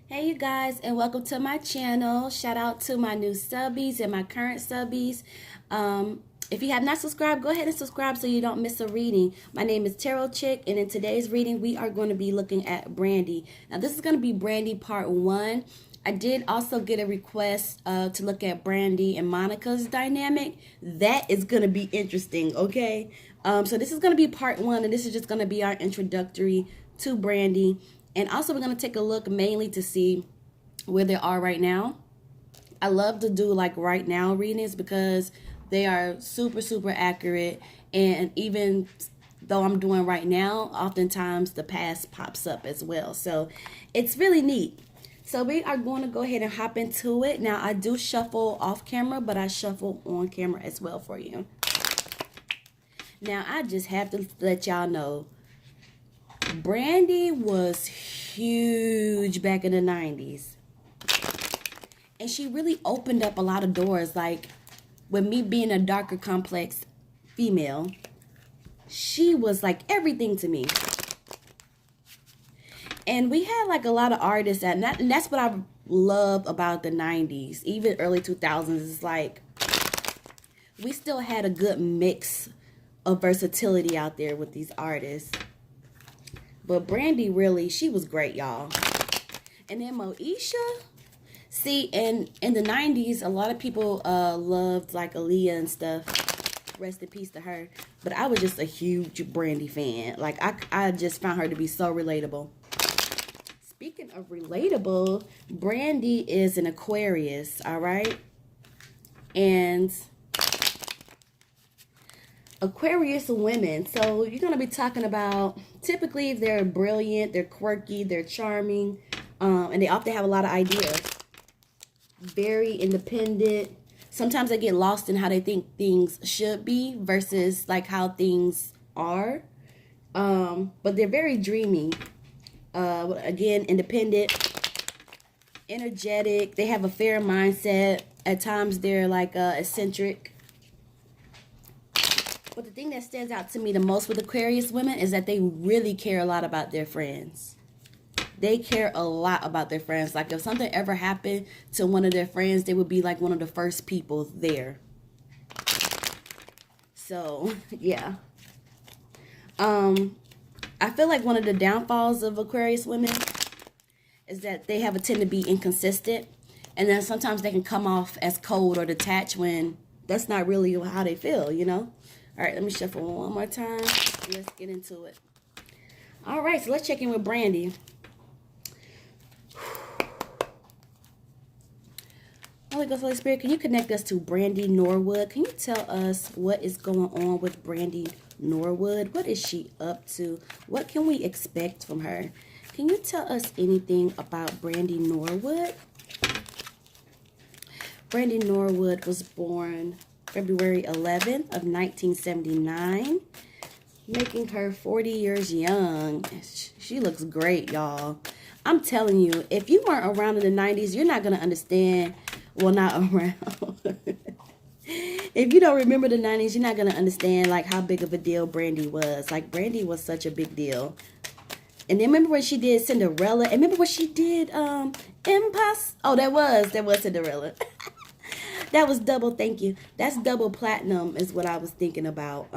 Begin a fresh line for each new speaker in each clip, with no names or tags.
Hey you guys, and welcome to my channel. Shout out to my new subbies and my current subbies. If you have not subscribed, go ahead and subscribe so you don't miss a reading. My name is Imtarotchick, and in today's reading we are going to be looking at Brandy. Now this is going to be Brandy part 1. I did also get a request to look at Brandy and Monica's dynamic. That is going to be interesting, okay? So this is going to be part 1, and this is just going to be our introductory to Brandy. And also we're going to take a look mainly to see where they are right now. I love to do like right now readings because they are super accurate. And even though I'm doing right now, oftentimes the past pops up as well. So it's really neat. So we are going to go ahead and hop into it. Now I do shuffle off camera, but I shuffle on camera as well for you. Now I just have to let y'all know, Brandy was huge back in the 90s. And she really opened up a lot of doors. Like, with me being a darker complex female, she was like everything to me. And we had like a lot of artists and that's what I love about the 90s. Even early 2000s, it's like we still had a good mix of versatility out there with these artists. But Brandy, really, she was great, y'all. And then Moesha, see, in the 90s, a lot of people loved, like, Aaliyah and stuff. Rest in peace to her. But I was just a huge Brandy fan. Like, I just found her to be so relatable. Speaking of relatable, Brandy is an Aquarius, all right? And Aquarius women, so you're going to be talking about, typically they're brilliant, they're quirky, they're charming, and they often have a lot of ideas. Very independent. Sometimes they get lost in how they think things should be versus like how things are. But they're very dreamy. Again, independent, energetic. They have a fair mindset. At times they're like eccentric. But the thing that stands out to me the most with Aquarius women is that they really care a lot about their friends. They care a lot about their friends. Like if something ever happened to one of their friends, they would be like one of the first people there. So, yeah. I feel like one of the downfalls of Aquarius women is that they have a tend to be inconsistent. And then sometimes they can come off as cold or detached when that's not really how they feel, you know? All right, let me shuffle one more time. Let's get into it. All right, so let's check in with Brandy. Holy Ghost, Holy Spirit, can you connect us to Brandy Norwood? Can you tell us what is going on with Brandy Norwood? What is she up to? What can we expect from her? Can you tell us anything about Brandy Norwood? Brandy Norwood was born February 11th of 1979, making her 40 years young. She looks great, y'all. I'm telling you, if you weren't around in the 90s, you're not going to understand. Well, not around. If you don't remember the 90s, you're not going to understand like how big of a deal Brandy was. Like, Brandy was such a big deal. And then remember when she did Cinderella? And remember what she did Impossible? Oh, that was Cinderella. That was double, thank you. That's double platinum is what I was thinking about.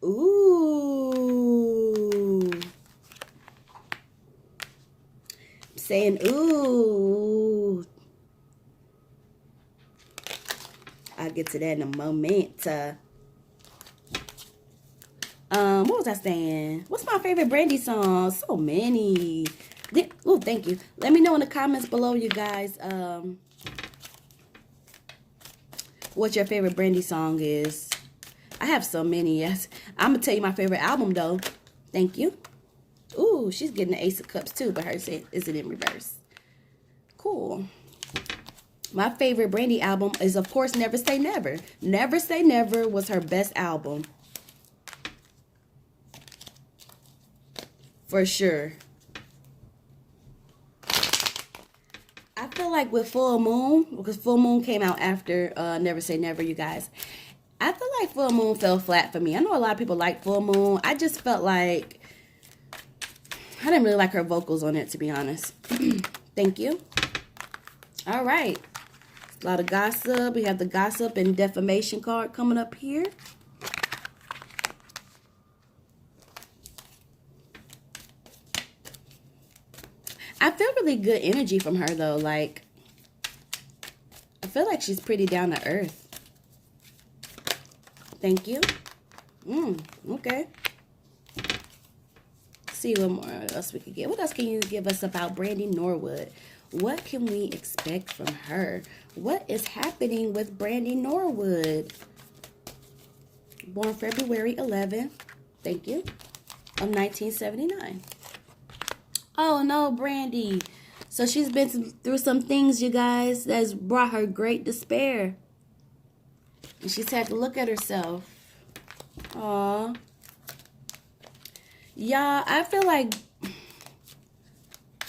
Ooh. I'm saying ooh. I'll get to that in a moment. What was I saying? What's my favorite Brandy song? So many. Oh, thank you. Let me know in the comments below, you guys, what your favorite Brandy song is. I have so many, yes. I'm going to tell you my favorite album, though. Thank you. Ooh, she's getting the Ace of Cups, too, but hers is it in reverse. Cool. My favorite Brandy album is, of course, Never Say Never. Never Say Never was her best album. For sure. I feel like with Full Moon, because Full Moon came out after Never Say Never, you guys. I feel like full moon fell flat for me. I know a lot of people like full moon. I just felt like I didn't really like her vocals on it, to be honest. Thank you. All right. A lot of gossip. We have the gossip and defamation card coming up here. I feel really good energy from her, though. Like, I feel like she's pretty down to earth. Thank you. Okay. Let's see what more else we could get. What else can you give us about Brandy Norwood? What can we expect from her? What is happening with Brandy Norwood? Born February 11th. Thank you. Of 1979. Oh no, Brandy. So she's been through some things, you guys, that's brought her great despair. And she's had to look at herself. Aw. Y'all, I feel like,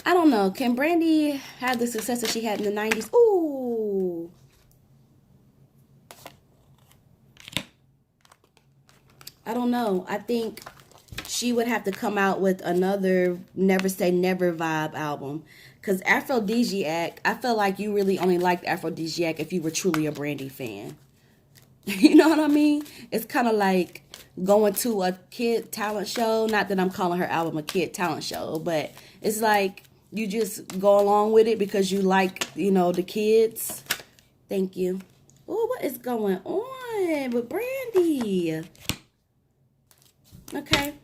I don't know, can Brandy have the success that she had in the 90s? Ooh. I don't know. I think she would have to come out with another Never Say Never vibe album. Because Aphrodisiac, I feel like you really only liked Aphrodisiac if you were truly a Brandy fan. You know what I mean? It's kind of like going to a kid talent show. Not that I'm calling her album a kid talent show, but it's like you just go along with it because you like, you know, the kids. Thank you. Oh, what is going on with Brandy? Okay.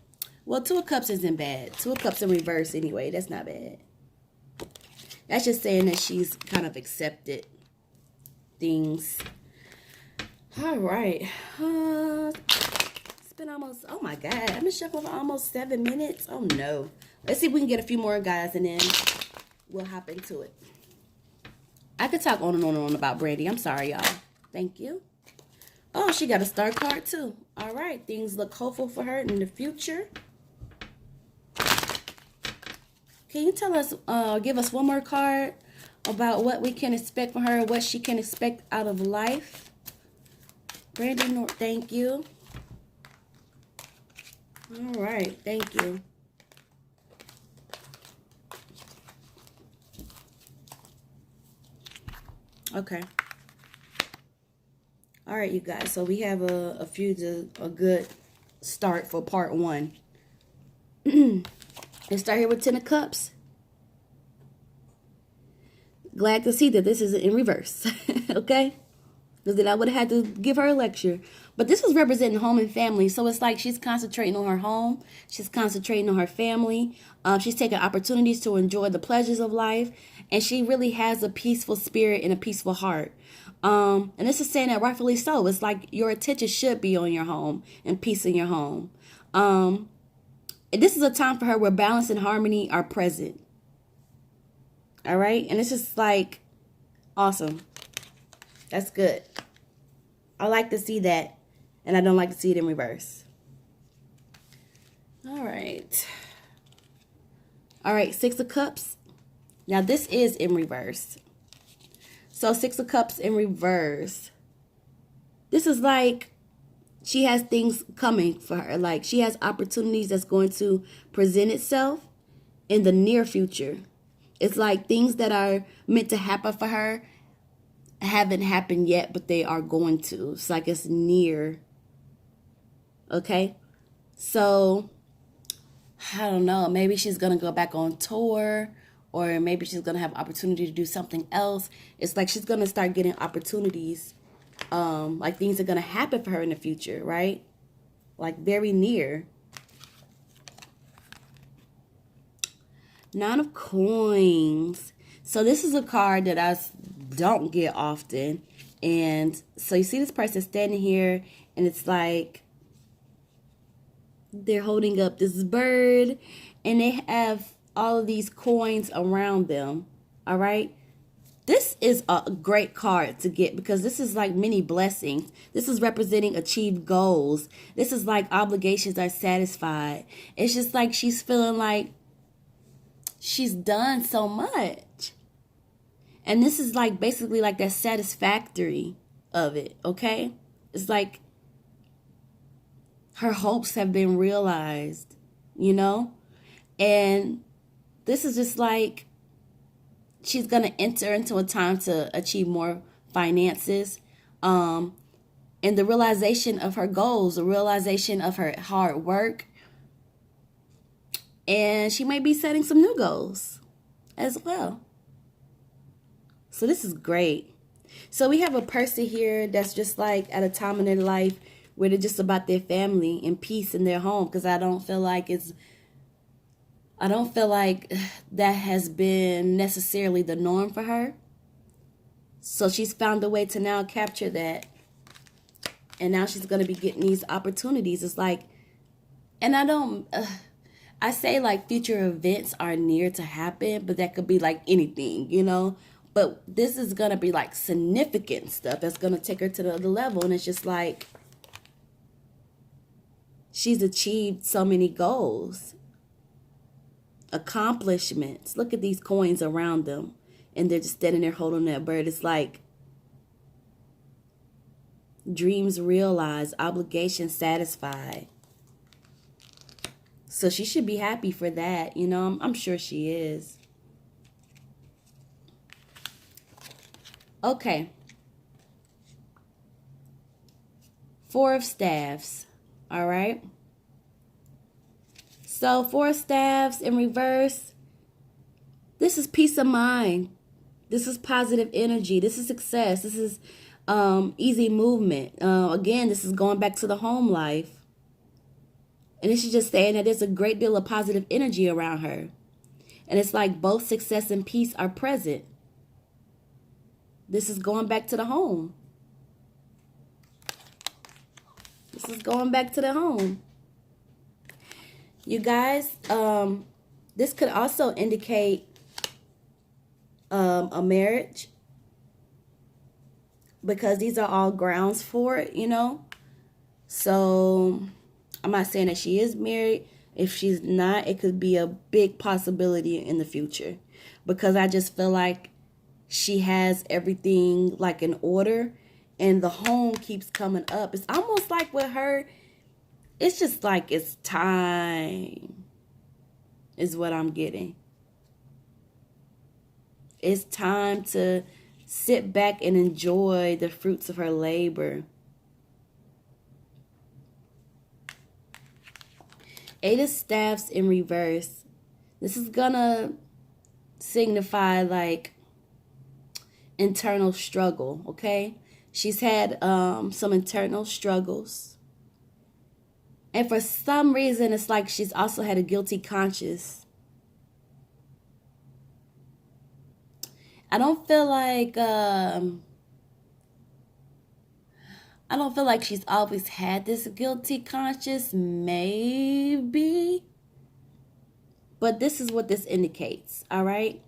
Well, Two of Cups isn't bad. Two of Cups in reverse anyway. That's not bad. That's just saying that she's kind of accepted things. All right. It's been almost, oh my God. I've been shuffling for almost 7 minutes. Oh no. Let's see if we can get a few more guys and then we'll hop into it. I could talk on and on and on about Brandy. I'm sorry, y'all. Thank you. Oh, she got a star card too. All right. Things look hopeful for her in the future. Can you tell us, give us one more card about what we can expect from her, what she can expect out of life? Brandy Norwood, thank you. All right, thank you. Okay. All right, you guys. So we have a good start for part 1. Let's start here with 10 of Cups. Glad to see that this is in reverse. Okay? Because then I would have had to give her a lecture. But this was representing home and family. So it's like she's concentrating on her home. She's concentrating on her family. She's taking opportunities to enjoy the pleasures of life. And she really has a peaceful spirit and a peaceful heart. And this is saying that rightfully so. It's like your attention should be on your home and peace in your home. And this is a time for her where balance and harmony are present. All right? And it's just like awesome. That's good. I like to see that, and I don't like to see it in reverse. All right. All right, 6 of Cups. Now, this is in reverse. So, 6 of Cups in reverse. This is like she has things coming for her. Like, she has opportunities that's going to present itself in the near future. It's like things that are meant to happen for her haven't happened yet, but they are going to. It's like it's near. Okay? So, I don't know. Maybe she's going to go back on tour, or maybe she's going to have opportunity to do something else. It's like she's going to start getting opportunities. Like things are going to happen for her in the future, right? Like very near. 9 of Coins. So this is a card that I don't get often. And so you see this person standing here, and it's like they're holding up this bird, and they have all of these coins around them. All right. This is a great card to get because this is like many blessings. This is representing achieved goals. This is like obligations are satisfied. It's just like she's feeling like she's done so much. And this is like basically like that satisfactory of it, okay? It's like her hopes have been realized, you know? And this is just like she's going to enter into a time to achieve more finances, and the realization of her goals, the realization of her hard work. And she may be setting some new goals as well. So this is great. So we have a person here that's just like at a time in their life where they're just about their family and peace in their home, because I don't feel like that has been necessarily the norm for her. So she's found a way to now capture that. And now she's going to be getting these opportunities. It's like, and I say like future events are near to happen, but that could be like anything, you know. But this is going to be like significant stuff that's going to take her to the other level. And it's just like she's achieved so many goals, accomplishments. Look at these coins around them. And they're just standing there holding that bird. It's like dreams realized, obligations satisfied. So she should be happy for that. You know, I'm sure she is. Okay. Four of Staves. All right. So Four of Staves in reverse. This is peace of mind. This is positive energy. This is success. This is easy movement. Again, this is going back to the home life. And this is just saying that there's a great deal of positive energy around her. And it's like both success and peace are present. This is going back to the home. This is going back to the home. You guys, this could also indicate a marriage, because these are all grounds for it, you know. So I'm not saying that she is married. If she's not, it could be a big possibility in the future, because I just feel like she has everything like in order, and the home keeps coming up. It's almost like with her, it's just like it's time is what I'm getting. It's time to sit back and enjoy the fruits of her labor. Eight of Staves in reverse. This is gonna signify like internal struggle, okay? She's had some internal struggles. And for some reason, it's like she's also had a guilty conscience. I don't feel like she's always had this guilty conscience, maybe. But this is what this indicates, all right?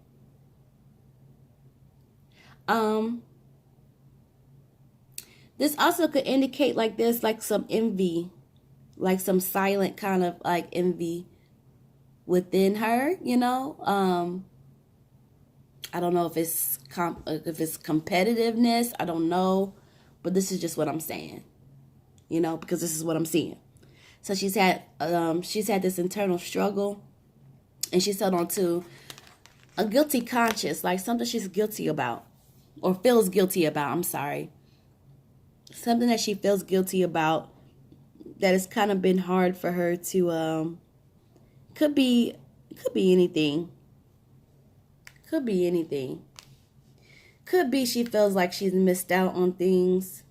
This also could indicate like there's like some envy, like some silent kind of like envy within her, you know? I don't know if it's competitiveness. I don't know, but this is just what I'm saying, you know, because this is what I'm seeing. So she's had this internal struggle, and she's held on to a guilty conscience, like something she's guilty about, or feels guilty about. I'm sorry, something that she feels guilty about that has kind of been hard for her to. Could be anything. Could be anything. Could be she feels like she's missed out on things.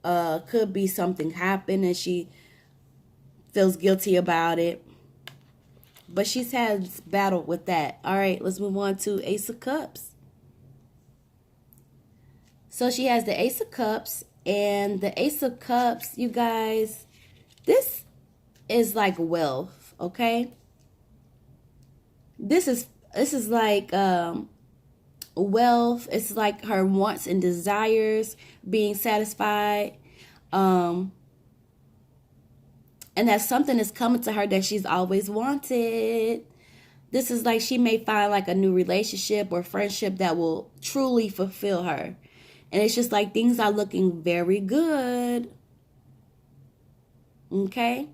Could be something happened and she feels guilty about it. But she's had battle with that. All right, let's move on to Ace of Cups. So she has the Ace of Cups. And the Ace of Cups, you guys, this is like wealth, okay? This is like wealth. It's like her wants and desires being satisfied. And that's something that's coming to her that she's always wanted. This is like she may find like a new relationship or friendship that will truly fulfill her. And it's just like things are looking very good. Okay?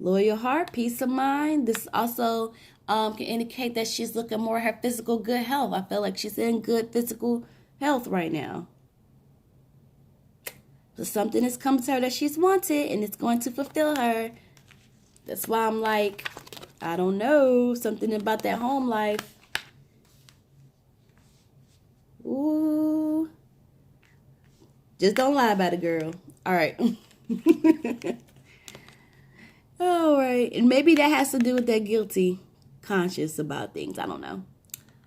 Loyal heart, peace of mind. This also can indicate that she's looking more at her physical good health. I feel like she's in good physical health right now. So something has come to her that she's wanted, and it's going to fulfill her. That's why I'm like, I don't know, something about that home life. Ooh. Just don't lie about it, girl. All right. All right. And maybe that has to do with that guilty conscious about things. I don't know.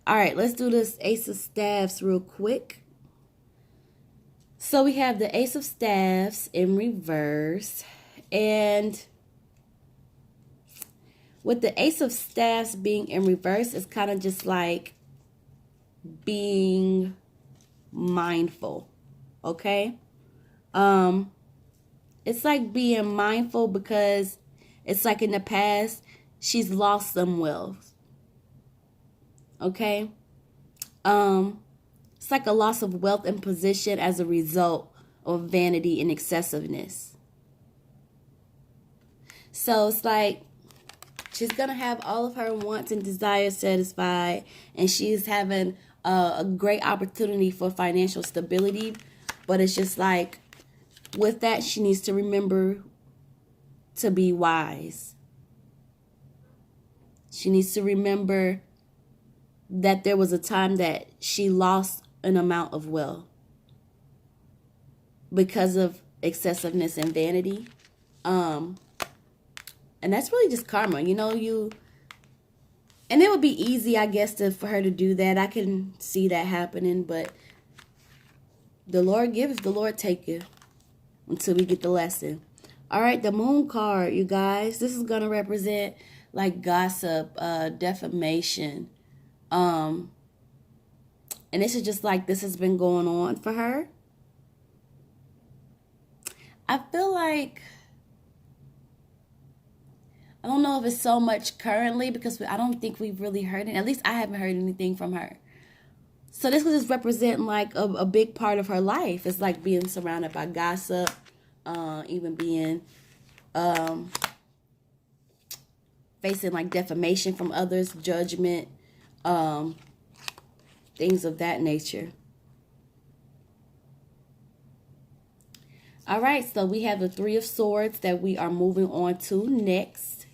All right. Let's do this Ace of Staffs real quick. So we have the Ace of Staffs in reverse. And with the Ace of Staffs being in reverse, it's kind of just like being mindful. Okay? It's like being mindful because it's like in the past, she's lost some wealth. Okay? It's like a loss of wealth and position as a result of vanity and excessiveness. So it's like she's going to have all of her wants and desires satisfied, and she's having a great opportunity for financial stability. But it's just like, with that, she needs to remember to be wise. She needs to remember that there was a time that she lost an amount of wealth because of excessiveness and vanity. And that's really just karma, and it would be easy, I guess, for her to do that. I can see that happening, but the Lord giveth, the Lord taketh, until we get the lesson. All right, the Moon card, you guys. This is going to represent like gossip, defamation. And this is just like this has been going on for her. I feel like, I don't know if it's so much currently because I don't think we've really heard it. At least I haven't heard anything from her. So this could just represent like a big part of her life. It's like being surrounded by gossip, even being facing like defamation from others, judgment, things of that nature. All right, so we have the Three of Swords that we are moving on to next.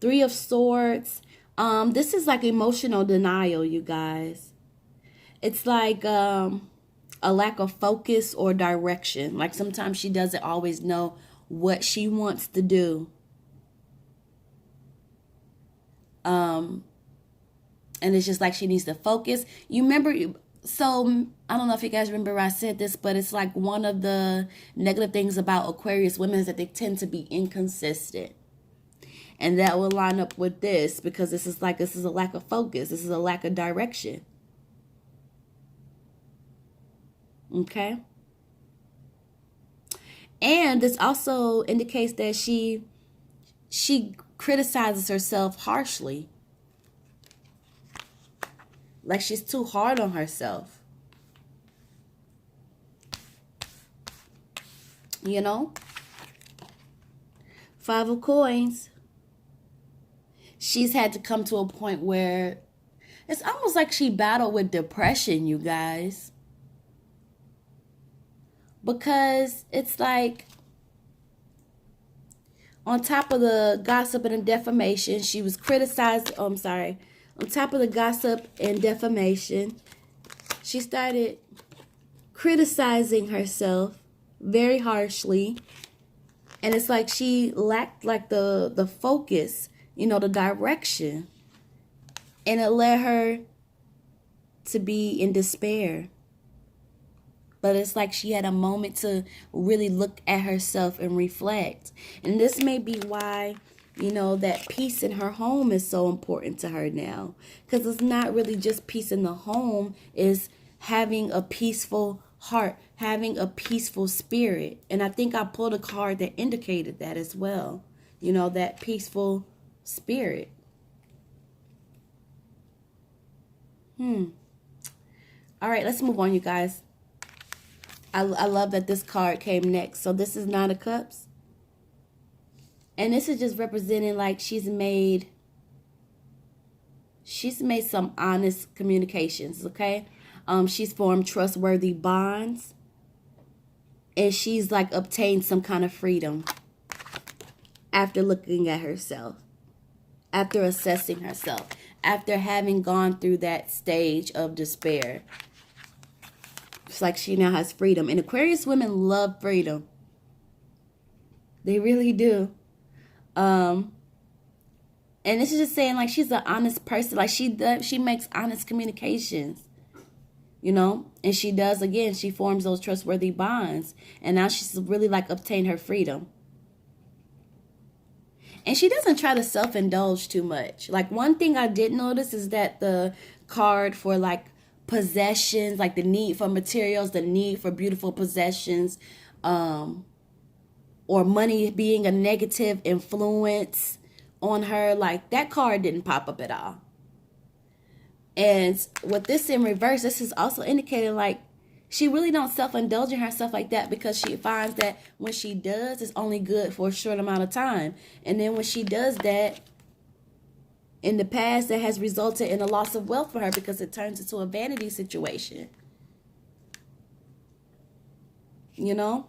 Three of Swords. This is like emotional denial, you guys. It's like a lack of focus or direction. Like sometimes she doesn't always know what she wants to do. And it's just like she needs to focus. You remember, so I don't know if you guys remember I said this, but it's like one of the negative things about Aquarius women is that they tend to be inconsistent. And that will line up with this because this is a lack of focus. This is a lack of direction. Okay? And this also indicates that she criticizes herself harshly. Like she's too hard on herself. You know? Five of Coins. She's had to come to a point where it's almost like she battled with depression, you guys. Because it's like, on top of the gossip and defamation, she was criticized. Oh, I'm sorry. On top of the gossip and defamation, she started criticizing herself very harshly. And it's like she lacked like the focus, the direction. And it led her to be in despair. But it's like she had a moment to really look at herself and reflect. And this may be why, that peace in her home is so important to her now. Because it's not really just peace in the home. It's having a peaceful heart, having a peaceful spirit. And I think I pulled a card that indicated that as well. That peaceful spirit. All right, let's move on, you guys. I love that this card came next. So this is Nine of Cups. And this is just representing like she's made some honest communications, okay? She's formed trustworthy bonds, and she's like obtained some kind of freedom after looking at herself, after assessing herself, after having gone through that stage of despair. It's like she now has freedom. And Aquarius women love freedom. They really do. And this is just saying like she's an honest person. Like she makes honest communications. You know, and she does, again, she forms those trustworthy bonds. And now she's really like obtained her freedom. And she doesn't try to self-indulge too much. Like, one thing I did notice is that the card for like possessions, like the need for materials, the need for beautiful possessions, or money being a negative influence on her, like that card didn't pop up at all. And with this in reverse, this is also indicating like she really don't self-indulge in herself like that, because she finds that when she does, it's only good for a short amount of time. And then when she does that, in the past, that has resulted in a loss of wealth for her, because it turns into a vanity situation. You know?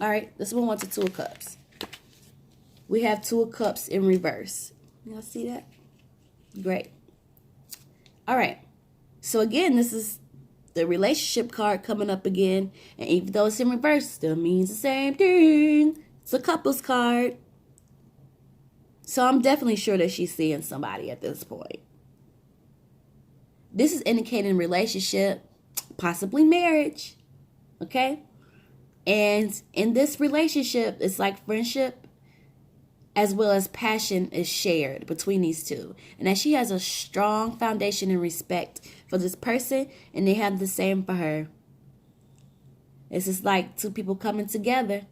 All right, let's move on to Two of Cups. We have Two of Cups in reverse. Y'all see that? Great. All right. So again, this is the relationship card coming up again. And even though it's in reverse, still means the same thing. It's a couples card. So I'm definitely sure that she's seeing somebody at this point. This is indicating relationship, possibly marriage. Okay? And in this relationship, it's like friendship as well as passion is shared between these two. And that she has a strong foundation and respect for this person, and they have the same for her. It's just like two people coming together.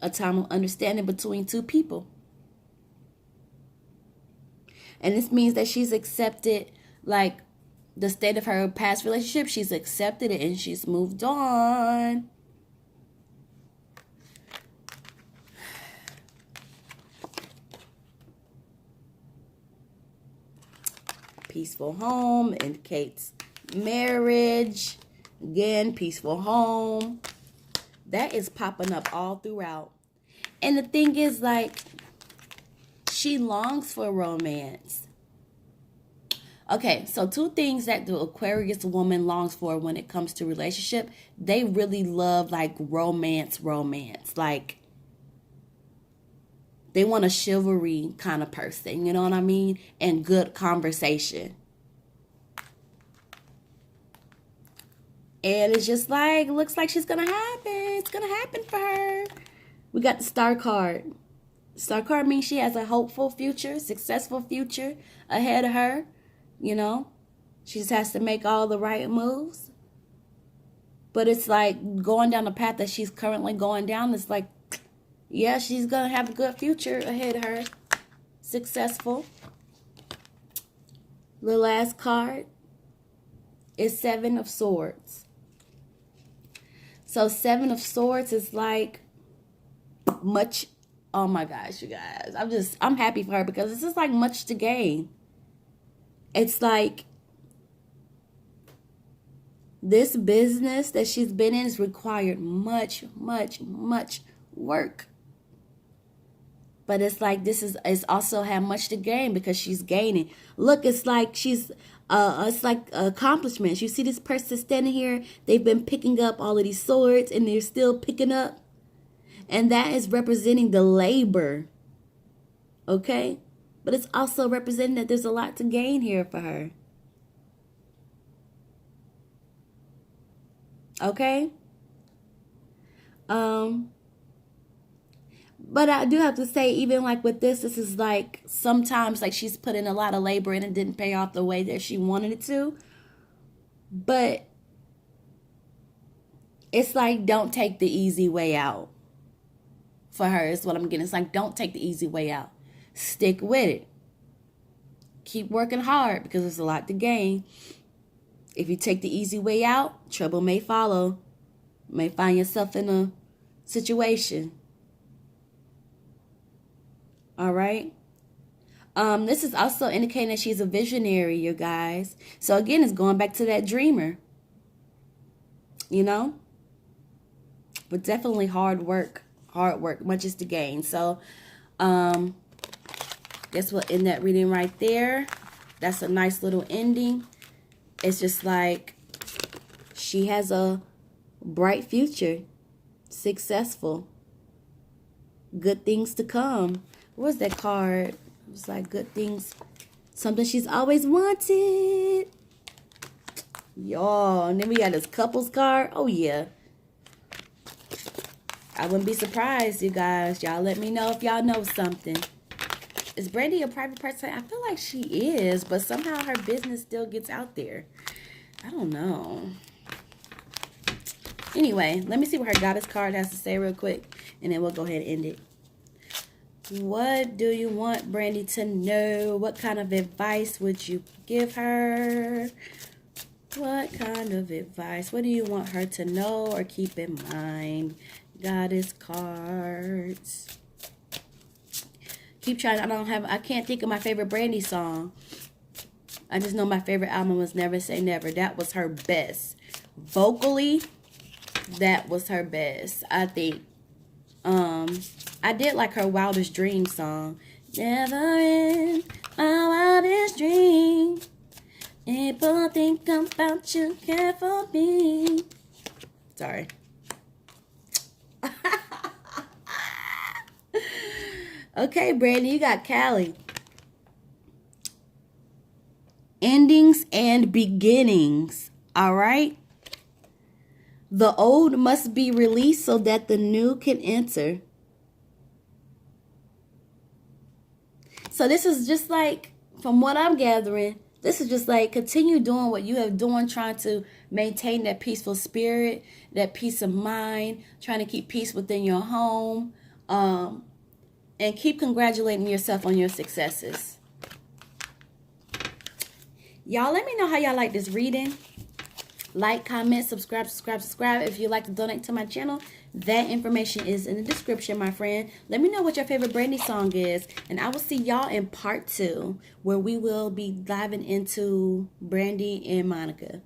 A time of understanding between two people. And this means that she's accepted, like, the state of her past relationship. She's accepted it and she's moved on. Peaceful home indicates marriage. Again, peaceful home. That is popping up all throughout. And the thing is, like, she longs for romance. Okay, so two things that the Aquarius woman longs for when it comes to relationship. They really love, like, romance. Like, they want a chivalry kind of person, you know what I mean? And good conversation. And it's just like, looks like she's going to happen. It's going to happen for her. We got the Star card. Star card means she has a hopeful future, successful future ahead of her. You know, she just has to make all the right moves. But it's like going down the path that she's currently going down. It's like, yeah, she's going to have a good future ahead of her. Successful. The last card is Seven of Swords. So Seven of Swords is like much. Oh my gosh, you guys. I'm happy for her, because this is like much to gain. It's like this business that she's been in has required much work. But it's like it's also had much to gain, because she's gaining. Look, it's like it's like accomplishments. You see this person standing here, they've been picking up all of these swords, and they're still picking up. And that is representing the labor. Okay? But it's also representing that there's a lot to gain here for her. Okay? But I do have to say, even like with this is like sometimes like she's put in a lot of labor and it didn't pay off the way that she wanted it to. But it's like, don't take the easy way out. For her is what I'm getting. It's like, don't take the easy way out. Stick with it. Keep working hard, because there's a lot to gain. If you take the easy way out, trouble may follow. You may find yourself in a situation. All right. This is also indicating that she's a visionary, you guys. So again, it's going back to that dreamer. You know? But definitely hard work. Hard work, much is to gain. So, guess what? In that reading right there, that's a nice little ending. It's just like she has a bright future. Successful. Good things to come. What's that card? It's like good things. Something she's always wanted. Y'all. And then we got this couples card. Oh, yeah. I wouldn't be surprised, you guys. Y'all let me know if y'all know something. Is Brandy a private person? I feel like she is, but somehow her business still gets out there. I don't know. Anyway, let me see what her goddess card has to say real quick, and then we'll go ahead and end it. What do you want Brandy to know? What kind of advice would you give her? What kind of advice? What do you want her to know or keep in mind? Goddess cards. Keep trying. I can't think of my favorite Brandy song. I just know my favorite album was Never Say Never. That was her best. Vocally, that was her best, I think. I did like her Wildest Dream song. Never in my wildest dream. People think about you, care for me. Sorry. Okay, Brandy, you got Callie. Endings and beginnings. All right. The old must be released so that the new can enter. So this is just like, from what I'm gathering, this is just like continue doing what you have done, trying to maintain that peaceful spirit, that peace of mind, trying to keep peace within your home, and keep congratulating yourself on your successes. Y'all, let me know how y'all like this reading. Like, comment, subscribe. If you'd like to donate to my channel, that information is in the description, my friend. Let me know what your favorite Brandy song is. And I will see y'all in part 2, where we will be diving into Brandy and Monica.